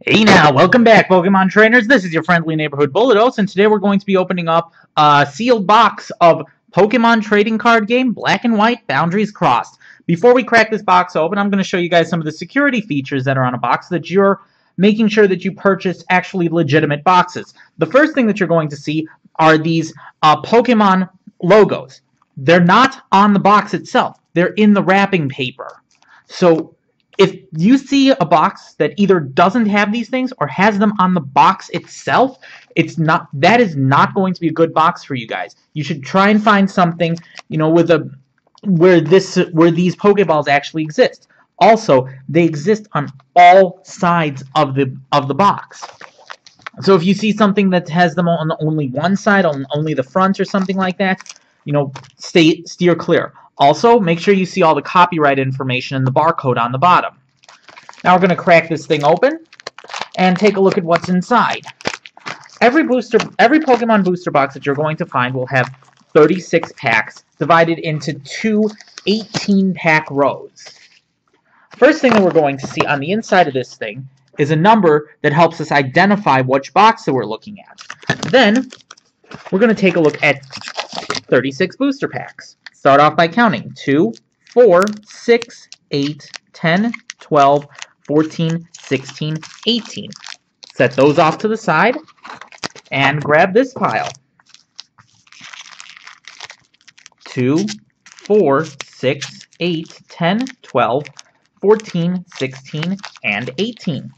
Hey now, welcome back, Pokemon trainers. This is your friendly neighborhood Bulldoze, and today we're going to be opening up a sealed box of Pokemon trading card game Black and White Boundaries Crossed. Before we crack this box open, I'm going to show you guys some of the security features that are on a box so that you're making sure that you purchase actually legitimate boxes. The first thing that you're going to see are these Pokemon logos. They're not on the box itself. They're in the wrapping paper. So if you see a box that either doesn't have these things or has them on the box itself, that is not going to be a good box for you guys. You should try and find something, where these Pokeballs actually exist. Also, they exist on all sides of the box. So if you see something that has them on only one side, on only the front or something like that, steer clear. Also, make sure you see all the copyright information and the barcode on the bottom. Now we're going to crack this thing open and take a look at what's inside. Every Pokemon booster box that you're going to find will have 36 packs divided into two 18-pack rows. First thing that we're going to see on the inside of this thing is a number that helps us identify which box that we're looking at. Then, we're going to take a look at 36 booster packs. Start off by counting 2, 4, 6, 8, 10, 12, 14, 16, 18. Set those off to the side and grab this pile. 2, 4, 6, 8, 10, 12, 14, 16, and 18.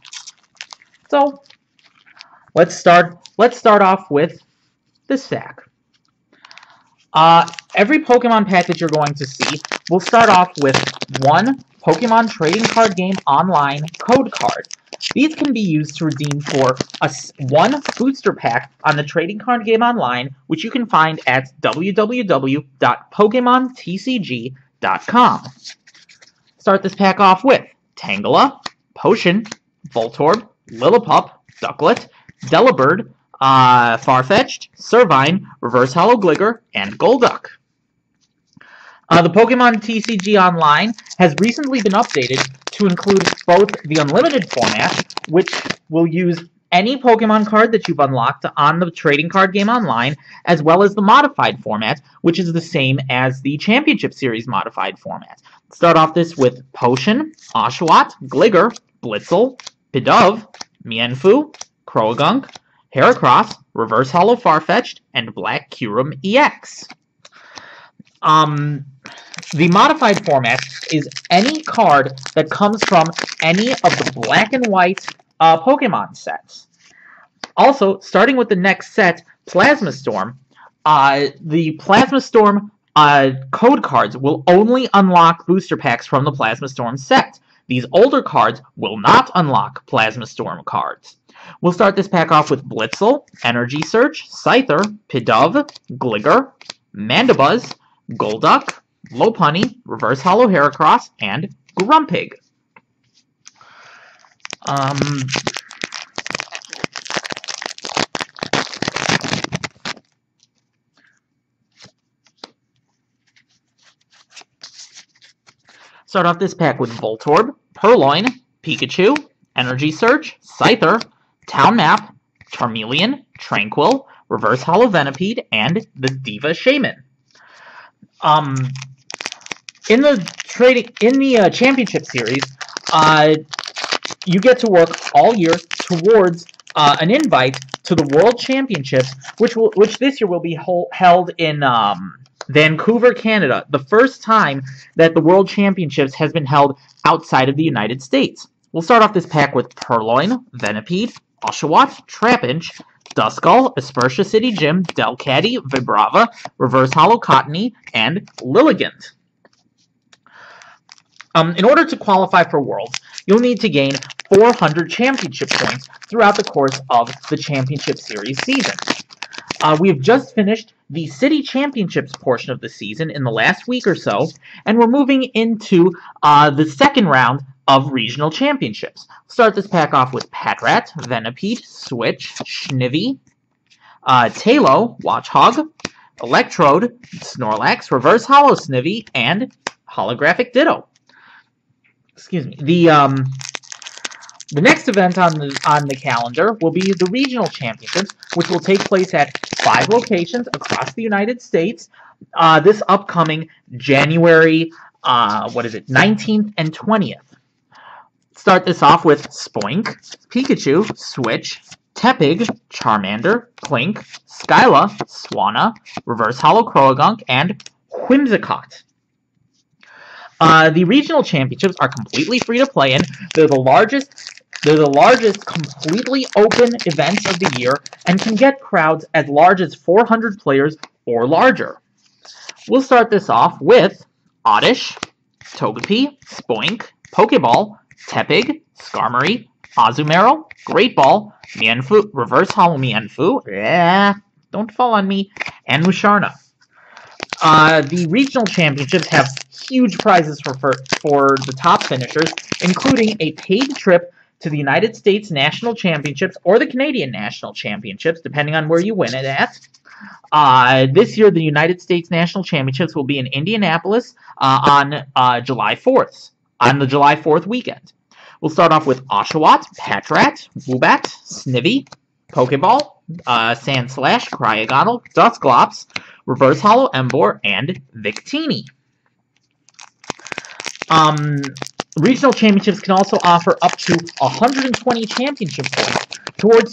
So, let's start off with this sack. Every Pokemon pack that you're going to see will start off with one Pokemon Trading Card Game Online code card. These can be used to redeem for one booster pack on the Trading Card Game Online, which you can find at www.pokemontcg.com. Start this pack off with Tangela, Potion, Voltorb, Lillipup, Ducklet, Delibird, Farfetch'd, Servine, Reverse Hollow Gligar, and Golduck. The Pokemon TCG Online has recently been updated to include both the Unlimited format, which will use any Pokemon card that you've unlocked on the Trading Card Game Online, as well as the Modified format, which is the same as the Championship Series Modified format. Start off this with Potion, Oshawott, Gligar, Blitzel, Pidove, Mienfoo, Croagunk, Heracross, Reverse Hollow Farfetch'd, and Black Kyurem EX. The Modified format is any card that comes from any of the Black and White Pokemon sets. Also, starting with the next set, Plasma Storm, the Plasma Storm code cards will only unlock booster packs from the Plasma Storm set. These older cards will not unlock Plasma Storm cards. We'll start this pack off with Blitzel, Energy Search, Scyther, Pidove, Gligar, Mandibuzz, Golduck, Lopunny, Reverse Hollow Heracross, and Grumpig. Start off this pack with Voltorb, Purloin, Pikachu, Energy Search, Scyther, Town Map, Charmeleon, Tranquil, Reverse Hollow Venipede, and the Diva Shaman. In the Championship Series, you get to work all year towards an invite to the World Championships, which this year will be held in Vancouver, Canada, the first time that the World Championships has been held outside of the United States. We'll start off this pack with Purloin, Venipede, Oshawott, Trapinch, Duskull, Aspertia City Gym, Delcatty, Vibrava, Reverse Hollow Cottony, and Lilligant. In order to qualify for Worlds, you'll need to gain 400 championship points throughout the course of the Championship Series season. We have just finished the City Championships portion of the season in the last week or so, and we're moving into the second round of Regional Championships. Start this pack off with Patrat, Venipede, Switch, Snivy, Talo, Watchog, Electrode, Snorlax, Reverse Hollow Snivy, and Holographic Ditto. Excuse me. The next event on the calendar will be the regional championships, which will take place at 5 locations across the United States this upcoming January 19th and 20th. Start this off with Spoink, Pikachu, Switch, Tepig, Charmander, Clink, Skyla, Swanna, Reverse Hollow Croagunk, and Whimsicott. The regional championships are completely free to play in. They're the largest completely open events of the year and can get crowds as large as 400 players or larger. We'll start this off with Oddish, Togepi, Spoink, Pokeball, Tepig, Skarmory, Azumarill, Great Ball, Mienfoo, Reverse Hollow Mienfoo, don't fall on me, and Musharna. The regional championships have huge prizes for the top finishers, including a paid trip to the United States National Championships or the Canadian National Championships, depending on where you win it at. This year, the United States National Championships will be in Indianapolis on July 4th, on the July 4th weekend. We'll start off with Oshawott, Patrat, Woobat, Snivy, Pokeball, Sandslash, Cryogonal, Dusclops, Reverse Hollow Emboar, and Victini. Regional championships can also offer up to 120 championship points towards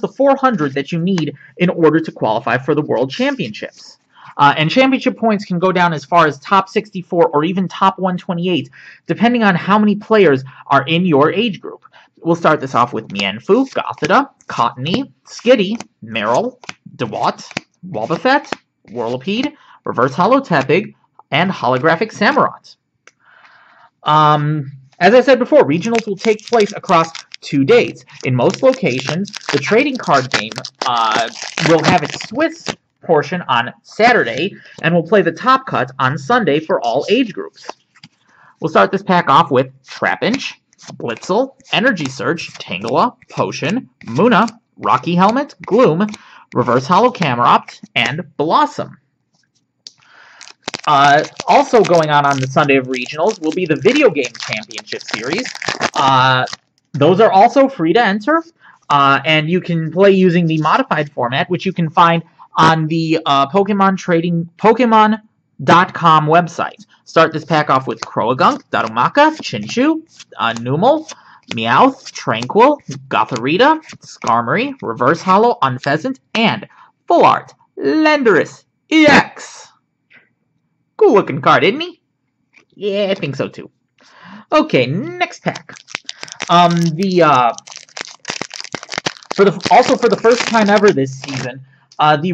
the 400 that you need in order to qualify for the World Championships. And championship points can go down as far as top 64 or even top 128, depending on how many players are in your age group. We'll start this off with Mienfoo, Gothita, Cottony, Skitty, Marill, Dewott, Wobbuffet, Whirlipede, Reverse Hollow Tepig, and Holographic Samurott. As I said before, regionals will take place across 2 days. In most locations, the trading card game will have its Swiss portion on Saturday, and will play the Top Cut on Sunday for all age groups. We'll start this pack off with Trapinch, Blitzel, Energy Surge, Tangela, Potion, Munna, Rocky Helmet, Gloom, Reverse Hollow Camerupt, and Blossom. Also going on the Sunday of Regionals will be the Video Game Championship Series. Those are also free to enter, and you can play using the modified format, which you can find on the Pokemon.com website. Start this pack off with Croagunk, Darumaka, Chinchou, Numel, Meowth, Tranquil, Gothorita, Skarmory, Reverse Hollow, Unpheasant, and Full Art, Landorus EX. Cool looking card, isn't he? Yeah, I think so too. Okay, next pack. For the first time ever this season, the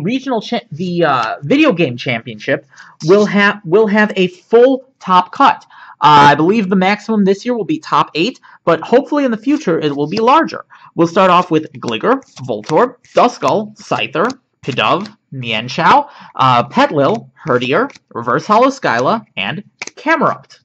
video game championship will have a full top cut. I believe the maximum this year will be top 8, but hopefully in the future it will be larger. We'll start off with Gligar, Voltorb, Duskull, Scyther, Pidove, Mienshao, Petlil, Herdier, Reverse Hollow Skyla, and Camerupt.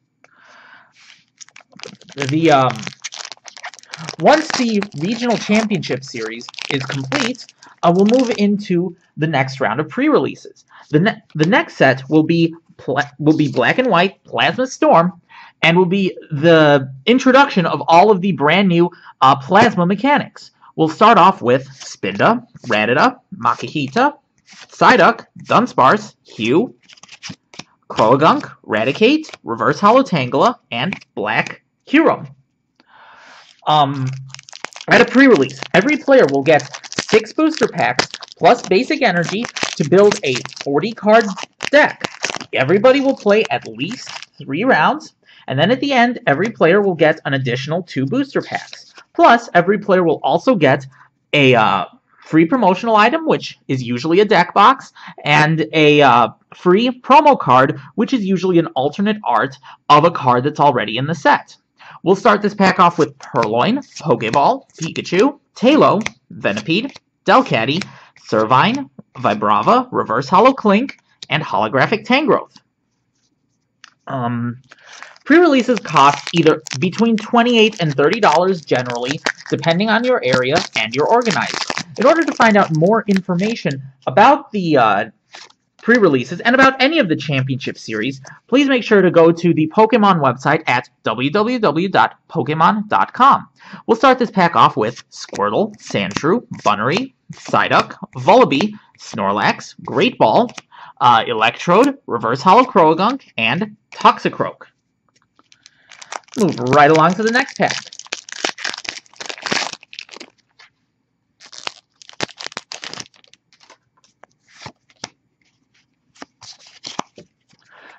Once the regional championship series is complete, we'll move into the next round of pre-releases. The next set will be Black and White Plasma Storm, and will be the introduction of all of the brand new plasma mechanics. We'll start off with Spinda, Rattata, Makihita, Psyduck, Dunsparce, Hugh, Croagunk, Raticate, Reverse Hollow Tangela, and Black Hero. At a pre-release, every player will get 6 booster packs plus basic energy to build a 40-card deck. Everybody will play at least 3 rounds, and then at the end, every player will get an additional 2 booster packs. Plus, every player will also get a free promotional item, which is usually a deck box, and a free promo card, which is usually an alternate art of a card that's already in the set. We'll start this pack off with Purloin, Pokeball, Pikachu, Tailo, Venipede, Delcatty, Servine, Vibrava, Reverse Hollow Clink, and Holographic Tangrowth. Pre-releases cost either between $28 and $30 generally, depending on your area and your organizer. In order to find out more information about the pre-releases, and about any of the championship series, please make sure to go to the Pokemon website at www.pokemon.com. We'll start this pack off with Squirtle, Sandshrew, Bunnery, Psyduck, Vullaby, Snorlax, Great Ball, Electrode, Reverse Hollow Croagunk, and Toxicroak. Move right along to the next pack.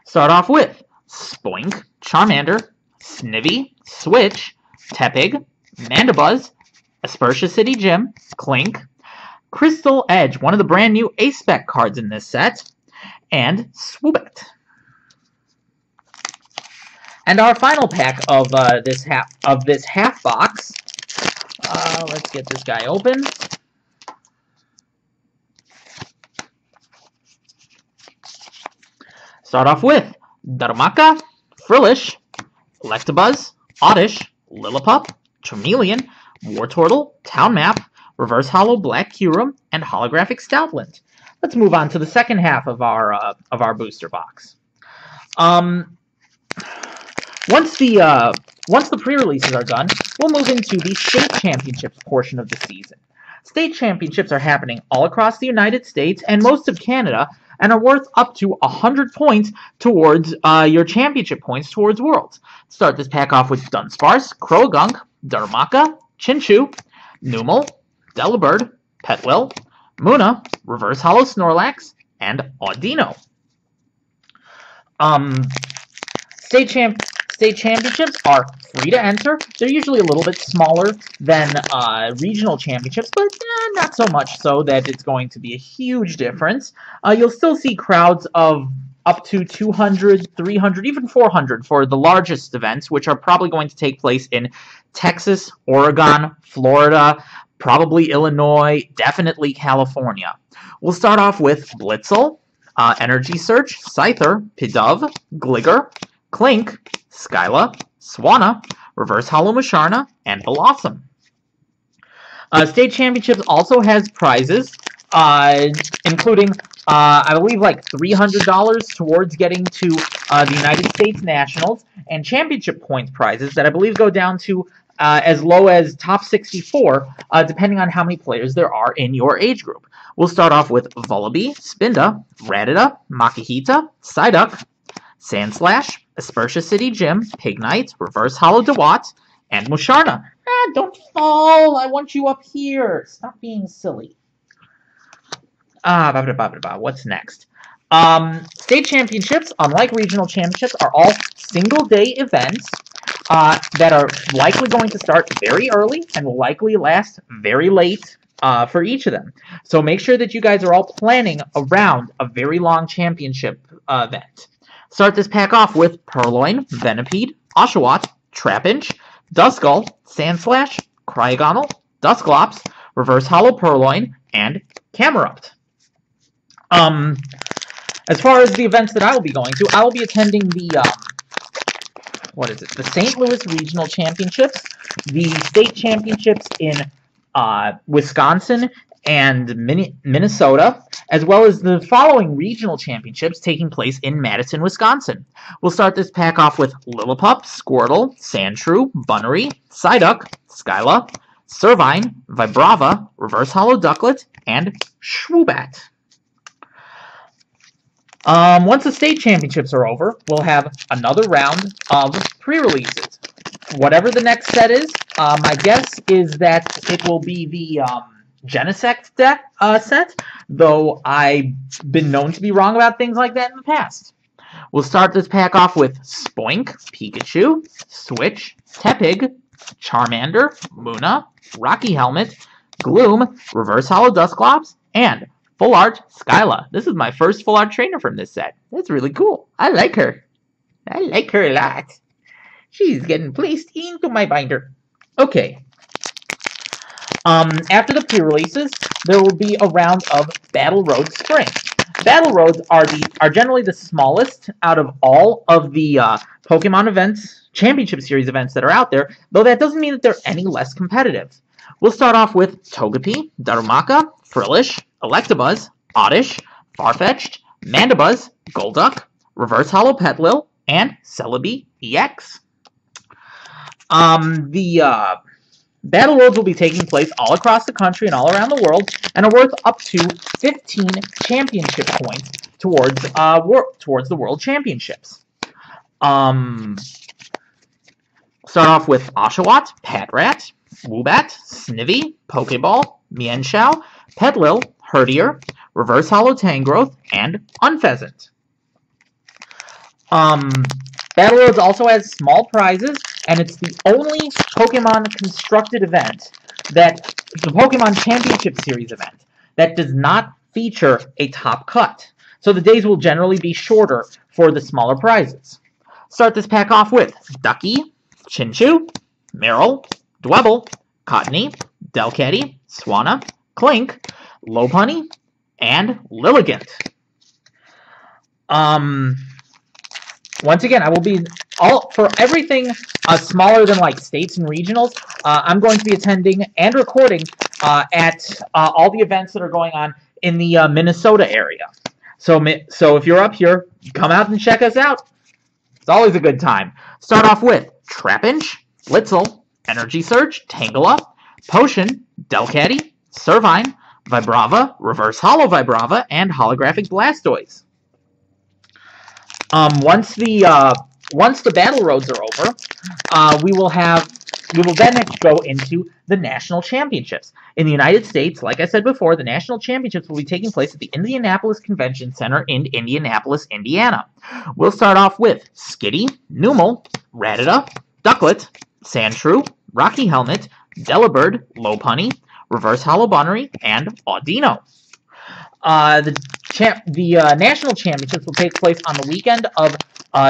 Start off with Spoink, Charmander, Snivy, Switch, Tepig, Mandibuzz, Aspertia City Gym, Clink, Crystal Edge, one of the brand new Ace-Spec cards in this set, and Swoobet. And our final pack of this half box. Let's get this guy open. Start off with Darumaka, Frillish, Electabuzz, Oddish, Lillipup, Charmeleon, Wartortle, Town Map, Reverse Hollow Black Kyurem, and Holographic Stoutland. Let's move on to the second half of our booster box. Once the pre-releases are done, we'll move into the state championships portion of the season. State championships are happening all across the United States and most of Canada, and are worth up to 100 points towards your championship points towards Worlds. Start this pack off with Dunsparce, Croagunk, Darumaka, Chinchou, Numel, Delibird, Petwell, Munna, Reverse Hollow Snorlax, and Audino. State championships are free to enter. They're usually a little bit smaller than regional championships, but not so much so that it's going to be a huge difference. You'll still see crowds of up to 200, 300, even 400 for the largest events, which are probably going to take place in Texas, Oregon, Florida, probably Illinois, definitely California. We'll start off with Blitzel, Energy Search, Scyther, Pidove, Gligger, Clink, Skyla, Swanna, Reverse Hollow Musharna, and Blossom. State Championships also has prizes, including, I believe, like $300 towards getting to the United States Nationals, and championship points prizes that I believe go down to as low as top 64, depending on how many players there are in your age group. We'll start off with Vullaby, Spinda, Rattata, Makihita, Psyduck, Sandslash, Aspertia City Gym, Pignite, Reverse Hollow Dewott, and Musharna. Don't fall! I want you up here! Stop being silly. What's next? State championships, unlike regional championships, are all single-day events that are likely going to start very early and will likely last very late for each of them. So make sure that you guys are all planning around a very long championship event. Start this pack off with Purloin, Venipede, Oshawott, Trapinch, Duskull, Sandslash, Cryogonal, Dusclops, Reverse Hollow Purloin, and Camerupt. As far as the events that I will be going to, I will be attending the, the St. Louis Regional Championships, the state championships in Wisconsin and Minnesota, as well as the following regional championships taking place in Madison, Wisconsin. We'll start this pack off with Lillipup, Squirtle, Sandshrew, Bunnery, Psyduck, Skyla, Servine, Vibrava, Reverse Hollow Ducklet, and Swoobat. Once the state championships are over, we'll have another round of pre-releases. Whatever the next set is, my guess is that it will be the Genesect set, though I've been known to be wrong about things like that in the past. We'll start this pack off with Spoink, Pikachu, Switch, Tepig, Charmander, Munna, Rocky Helmet, Gloom, Reverse Hollow Dusclops, and Full Art Skyla. This is my first Full Art trainer from this set. That's really cool. I like her. I like her a lot. She's getting placed into my binder. Okay. After the pre-releases, there will be a round of Battle Road Spring. Battle Roads are generally the smallest out of all of the Pokemon events, Championship Series events that are out there, though that doesn't mean that they're any less competitive. We'll start off with Togepi, Darumaka, Frillish, Electabuzz, Oddish, Farfetch'd, Mandibuzz, Golduck, Reverse Holo Petlil, and Celebi EX. The Battle Roads will be taking place all across the country and all around the world, and are worth up to 15 championship points towards the World Championships. Start off with Oshawott, Patrat, Woobat, Snivy, Pokeball, Mienshao, Petlil, Herdier, Reverse Holo Tangrowth, and Unpheasant. Battle Roads also has small prizes, and it's the only Pokemon constructed event that the Pokemon Championship Series event that does not feature a top cut. So the days will generally be shorter for the smaller prizes. Start this pack off with Ducky, Chinchou, Meryl, Dwebble, Cottony, Delcatty, Swanna, Clink, Lopunny, and Lilligant. Once again, I will be for everything smaller than like states and regionals. I'm going to be attending and recording at all the events that are going on in the Minnesota area. So if you're up here, come out and check us out. It's always a good time. Start off with Trapinch, Blitzel, Energy Surge, Tangela, Potion, Delcatty, Servine, Vibrava, Reverse Holo Vibrava, and Holographic Blastoise. Once the battle roads are over, we will then go into the national championships. In the United States, like I said before, the national championships will be taking place at the Indianapolis Convention Center in Indianapolis, Indiana. We'll start off with Skitty, Numel, Rattata, Ducklet, Sandshrew, Rocky Helmet, Delibird, Lopunny, Reverse Holo Bunnery, and Audino. The national championships will take place on the weekend of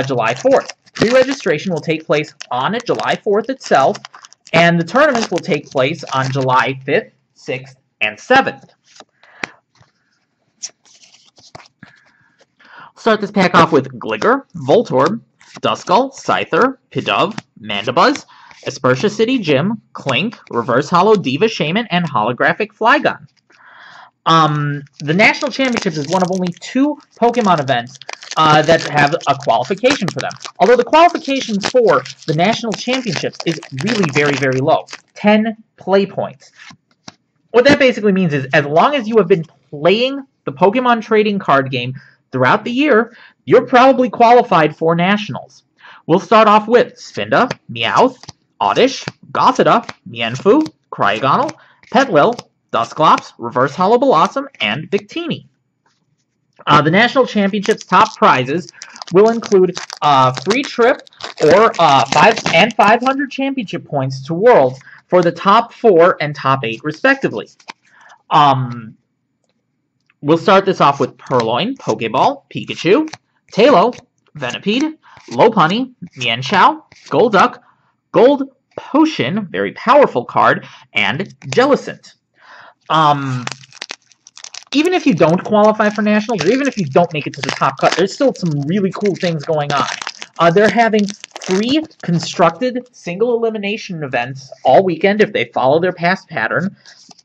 July 4th. Pre-registration will take place on July 4th itself, and the tournaments will take place on July 5th, 6th, and 7th. Start this pack off with Gligar, Voltorb, Duskull, Scyther, Pidove, Mandibuzz, Aspertia City Gym, Clink, Reverse Holo Diva Shaman, and Holographic Flygon. The National Championships is one of only 2 Pokemon events that have a qualification for them. Although the qualifications for the National Championships is really very, very low. 10 play points. What that basically means is as long as you have been playing the Pokemon trading card game throughout the year, you're probably qualified for Nationals. We'll start off with Spinda, Meowth, Oddish, Gothita, Mienfoo, Cryogonal, Petlil, Dusclops, Reverse Holo Blossom, and Victini. The National Championships top prizes will include free trip or 500 championship points to Worlds for the top 4 and top 8 respectively. We'll start this off with Purloin, Pokeball, Pikachu, Tailo, Venipede, Lopunny, Mienshao, Golduck, Gold Potion, very powerful card, and Jellicent. Even if you don't qualify for Nationals, or even if you don't make it to the top cut, there's still some really cool things going on. They're having 3 constructed single elimination events all weekend if they follow their past pattern.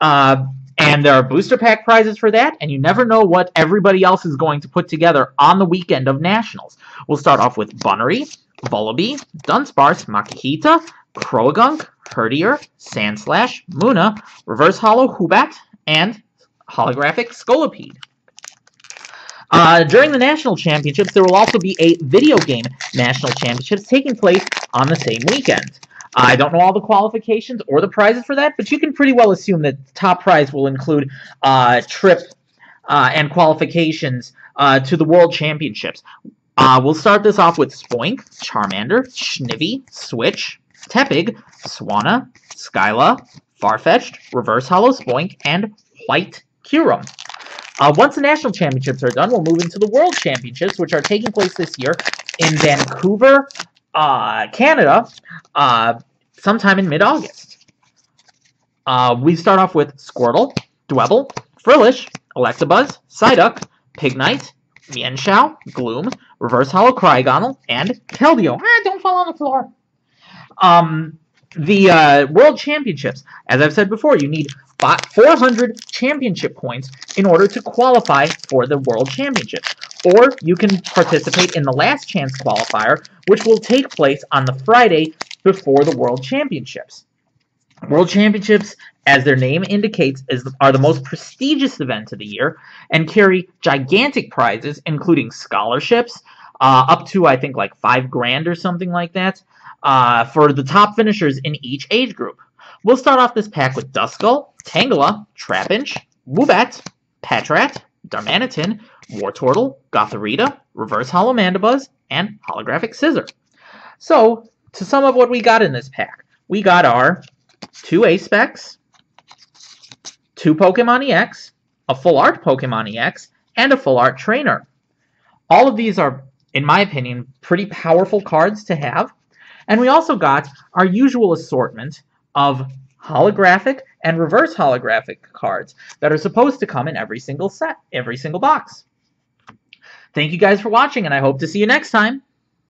And there are booster pack prizes for that, and you never know what everybody else is going to put together on the weekend of Nationals. We'll start off with Bunnery, Vullaby, Dunsparce, Makihita, Croagunk, Herdier, Sandslash, Munna, Reverse Holo Woobat, and Holographic Scolipede. During the National Championships, there will also be a video game National Championships taking place on the same weekend. I don't know all the qualifications or the prizes for that, but you can pretty well assume that the top prize will include trip and qualifications to the World Championships. We'll start this off with Spoink, Charmander, Snivy, Switch, Tepig, Swanna, Skyla, Farfetch'd, Reverse Holo Spoink, and White Kyurem. Once the National Championships are done, we'll move into the World Championships, which are taking place this year in Vancouver, Canada, sometime in mid-August. We start off with Squirtle, Dwebble, Frillish, Electabuzz, Psyduck, Pignite, Mienshao, Gloom, Reverse Holo Cryogonal, and Keldeo. Don't fall on the floor. The World Championships, as I've said before, you need 400 championship points in order to qualify for the World Championships. or you can participate in the last chance qualifier, which will take place on the Friday before the World Championships. World Championships, as their name indicates, are the most prestigious event of the year and carry gigantic prizes, including scholarships, up to, I think, like $5,000 or something like that, for the top finishers in each age group. We'll start off this pack with Duskull, Tangela, Trapinch, Woobat, Patrat, Darmanitan, Wartortle, Gothorita, Reverse Hollow Mandibuzz, and Holographic Scizor. So, to sum up what we got in this pack, we got our 2 A-Specs, 2 Pokemon EX, a Full Art Pokemon EX, and a Full Art Trainer. All of these are, in my opinion, pretty powerful cards to have. And we also got our usual assortment of holographic and reverse holographic cards that are supposed to come in every single set, every single box. Thank you guys for watching, and I hope to see you next time.